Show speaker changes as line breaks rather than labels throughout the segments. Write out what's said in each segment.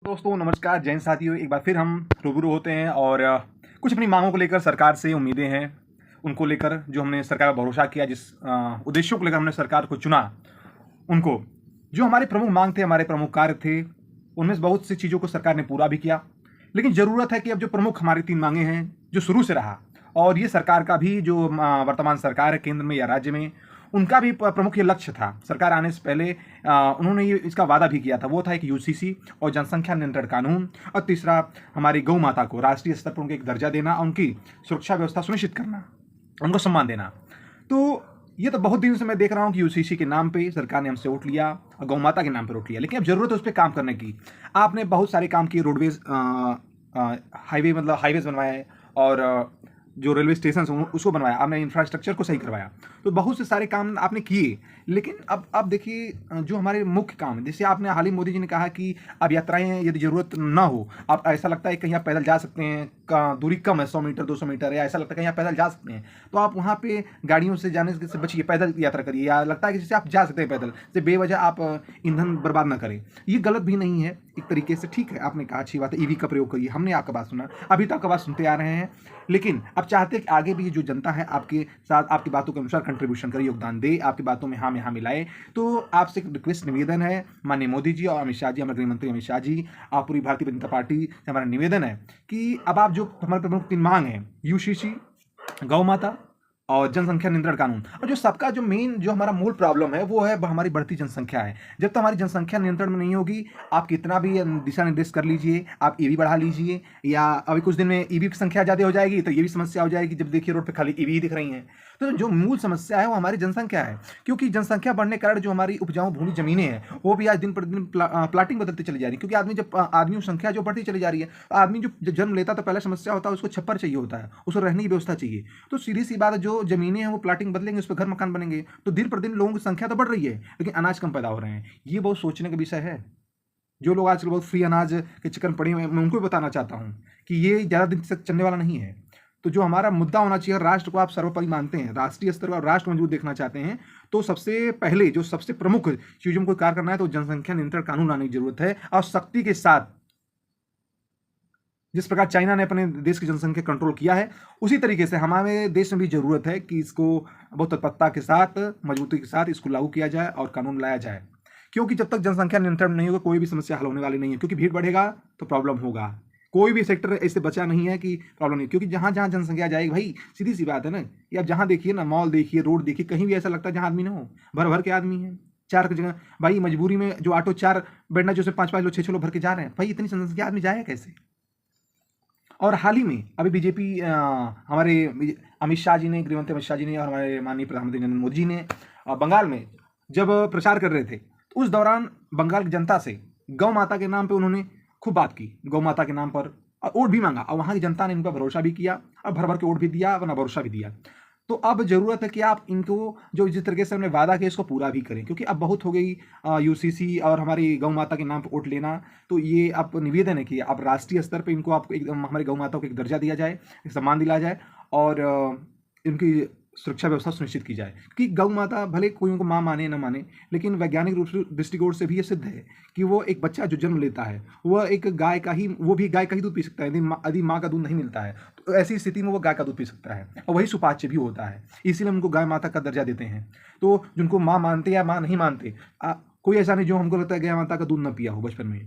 दोस्तों नमस्कार, जैन साथियों, एक बार फिर हम रूबरू होते हैं और कुछ अपनी मांगों को लेकर सरकार से उम्मीदें हैं, उनको लेकर जो हमने सरकार पर भरोसा किया, जिस उद्देश्यों को लेकर हमने सरकार को चुना, उनको जो हमारे प्रमुख मांग थे, हमारे प्रमुख कार्य थे, उनमें से बहुत सी चीज़ों को सरकार ने पूरा भी किया। लेकिन ज़रूरत है कि अब जो प्रमुख हमारी 3 मांगें हैं, जो शुरू से रहा, और ये सरकार का भी जो वर्तमान सरकार है केंद्र में या राज्य में, उनका भी प्रमुख ये लक्ष्य था। सरकार आने से पहले उन्होंने ये इसका वादा भी किया था, वो था एक यूसीसी और जनसंख्या नियंत्रण कानून, और तीसरा हमारी गौ माता को राष्ट्रीय स्तर पर उनको एक दर्जा देना, उनकी सुरक्षा व्यवस्था सुनिश्चित करना, उनको सम्मान देना। तो ये तो बहुत दिन से मैं देख रहा हूँ कि यूसीसी के नाम पे सरकार ने हमसे वोट लिया और गौ माता के नाम पे वोट लिया, लेकिन अब जरूरत है उस पर काम करने की। आपने बहुत सारे काम किए, रोडवेज हाईवेज बनवाए हैं, और जो रेलवे स्टेशन उसको बनवाया आपने, इंफ्रास्ट्रक्चर को सही करवाया, तो बहुत से सारे काम आपने किए। लेकिन अब देखिए, जो हमारे मुख्य काम, जैसे आपने हाल ही मोदी जी ने कहा कि अब यात्राएं यदि जरूरत ना हो, आप ऐसा लगता है कहीं आप पैदल जा सकते हैं, दूरी कम है 100 मीटर 200 मीटर, या ऐसा लगता है कहीं आप पैदल जा सकते हैं, तो आप वहाँ पे गाड़ियों से जाने से बचिए, पैदल यात्रा करिए। या लगता है कि जैसे आप जा सकते हैं पैदल, जैसे बेवजह आप ईंधन बर्बाद ना करें, ये गलत भी नहीं है एक तरीके से। ठीक है, आपने कहा अच्छी बात है, ईवी का प्रयोग करिए, हमने आपका बात सुना, अभी तक आपका बात सुनते आ रहे हैं। लेकिन अब चाहते हैं कि आगे भी जो जनता है आपके साथ, आपकी बातों के अनुसार कंट्रीब्यूशन करे, योगदान दे, आपकी बातों में हाँ में हाँ मिलाए। तो आपसे एक रिक्वेस्ट, निवेदन है, माननीय मोदी जी और अमित शाह जी, हमारे गृह मंत्री अमित शाह जी, आप पूरी भारतीय जनता पार्टी से हमारा निवेदन है कि अब आप जो हमारे प्रमुख 3 मांग है, यूसीसी, गौ माता और जनसंख्या नियंत्रण कानून, और जो सबका जो मेन जो हमारा मूल प्रॉब्लम है वो है हमारी बढ़ती जनसंख्या है। जब तक हमारी जनसंख्या नियंत्रण में नहीं होगी, आप कितना भी दिशा निर्देश कर लीजिए, आप ईवी बढ़ा लीजिए, या अभी कुछ दिन में ईवी की संख्या ज़्यादा हो जाएगी तो ये भी समस्या हो जाएगी, जब देखिए रोड पे खाली ईवी ही दिख रही हैं। तो जो मूल समस्या है वो हमारी जनसंख्या है, क्योंकि जनसंख्या बढ़ने के कारण जो हमारी उपजाऊ भूमि जमीनें हैं वो भी आज दिन प्रतिदिन प्लाटिंग बदलती चली जा रही है। क्योंकि आदमियों की संख्या जो बढ़ती चली जा रही है, आदमी जो जन्म लेता तो पहले समस्या होता है उसको छप्पर चाहिए होता है, उसको रहने की व्यवस्था चाहिए। तो सीधी सी बात है, जो जमीनें हैं वो प्लाटिंग बदलेंगे, उस पर घर मकान बनेंगे, तो दिन प्रतिदिन लोगों की संख्या तो बढ़ रही है लेकिन अनाज कम पैदा हो रहे हैं। ये बहुत सोचने का विषय है। जो लोग आजकल बहुत फ्री अनाज के चक्कर में पड़े हुए हैं, मैं उनको भी बताना चाहता हूँ कि ये ज़्यादा दिन तक चलने वाला नहीं है। तो जो हमारा मुद्दा होना चाहिए, राष्ट्र को आप सर्वोपरि मानते हैं, राष्ट्रीय स्तर पर राष्ट्र मजबूत देखना चाहते हैं, तो सबसे पहले जो सबसे प्रमुख चीज़ों को कार्य करना है तो जनसंख्या नियंत्रण कानून लाने की जरूरत है, और सख्ती के साथ। जिस प्रकार चाइना ने अपने देश की जनसंख्या कंट्रोल किया है, उसी तरीके से हमारे देश में भी जरूरत है कि इसको बहुत तत्परता के साथ, मजबूती के साथ इसको लागू किया जाए और कानून लाया जाए। क्योंकि जब तक जनसंख्या नियंत्रण नहीं होगा, कोई भी समस्या हल होने वाली नहीं है, क्योंकि भीड़ बढ़ेगा तो प्रॉब्लम होगा। कोई भी सेक्टर ऐसे बचा नहीं है कि प्रॉब्लम नहीं, क्योंकि जहाँ जहाँ जनसंख्या जाएगी भाई, सीधी सी बात है ना, ये आप जहाँ देखिए ना, मॉल देखिए, रोड देखिए, कहीं भी ऐसा लगता है जहाँ आदमी ना हो, भर भर के आदमी है, 4 की जगह। भाई मजबूरी में जो ऑटो 4 बैठना, जो 5-5 लोग 6-6 लोग भर के जा रहे हैं, भाई इतनी जनसंख्या आदमी जाएगा कैसे। और हाल ही में अभी बीजेपी हमारे अमित शाह जी ने, गृहमंत्री अमित शाह जी ने और हमारे माननीय प्रधानमंत्री नरेंद्र मोदी जी ने बंगाल में जब प्रचार कर रहे थे, तो उस दौरान बंगाल की जनता से गौ माता के नाम पे उन्होंने खूब बात की, गौ माता के नाम पर, और वोट भी मांगा, और वहाँ की जनता ने इन पर भरोसा भी किया और भर भर के वोट भी दिया, अपना भरोसा भी दिया। तो अब जरूरत है कि आप इनको जो जिस तरीके से हमने वादा किया इसको पूरा भी करें, क्योंकि अब बहुत हो गई यूसीसी और हमारी गौ माता के नाम पर वोट लेना। तो ये आप निवेदन है कि आप राष्ट्रीय स्तर पे इनको, आपको एकदम हमारी गौ माता को एक दर्जा दिया जाए, एक सम्मान दिलाया जाए, और इनकी सुरक्षा व्यवस्था सुनिश्चित की जाए। क्योंकि गौ माता भले कोई उनको माँ माने न माने, लेकिन वैज्ञानिक रूप से, दृष्टिकोण से भी ये सिद्ध है कि वो एक बच्चा जो जन्म लेता है वह एक गाय का ही, वो भी गाय का ही दूध पी सकता है। यदि माँ का दूध नहीं मिलता है तो ऐसी स्थिति में वो गाय का दूध पी सकता है, और वही सुपाच्य भी होता है, इसीलिए उनको गाय माता का दर्जा देते हैं। तो जिनको माँ मानते या माँ नहीं मानते, कोई ऐसा नहीं जो हमको लगता है गाय माता का दूध न पिया हो बचपन में।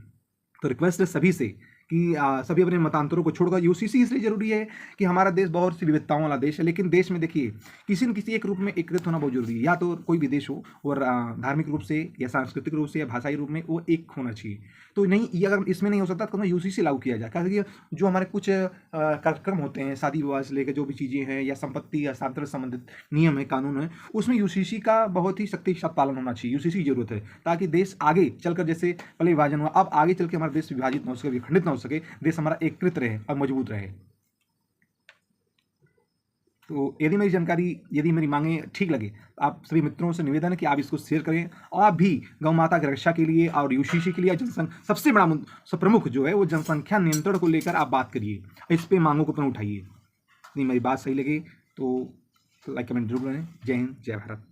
तो रिक्वेस्ट है सभी से कि सभी अपने मतांतरों को छोड़कर, यूसीसी इसलिए जरूरी है कि हमारा देश बहुत सी विविधताओं वाला देश है, लेकिन देश में देखिए किसी न किसी एक रूप में एकीकृत होना बहुत जरूरी है। या तो कोई भी देश हो और धार्मिक रूप से या सांस्कृतिक रूप से या भाषाई रूप में वो एक होना चाहिए। तो नहीं, ये अगर इसमें नहीं हो सकता तो यूसीसी लागू किया जाए। क्योंकि जो हमारे कुछ कार्यक्रम होते हैं, शादी विवाह से लेकर जो भी चीज़ें हैं, या संपत्ति या हस्तांतरण संबंधित नियम है, कानून है, उसमें यूसीसी का बहुत ही सख्ती के साथ पालन होना चाहिए। यूसीसी की जरूरत है ताकि देश आगे चलकर, जैसे पहले विभाजन हुआ, अब आगे चल के हमारा देश विभाजित न हो सके, विखंडित न हो सके, देश हमारा एकत्रित रहे और मजबूत रहे। तो यदि मेरी जानकारी, यदि मेरी मांगें ठीक लगे, तो आप सभी मित्रों से निवेदन है कि आप इसको शेयर करें, और आप भी गौ माता की रक्षा के लिए और यूसीसी के लिए सबसे बड़ा प्रमुख जो है वो जनसंख्या नियंत्रण को लेकर आप बात करिए, इस पे मांगों को अपने उठाइए। यदि मेरी बात सही लगे तो लाइक कमेंट जरूर करें। जय हिंद, जय भारत।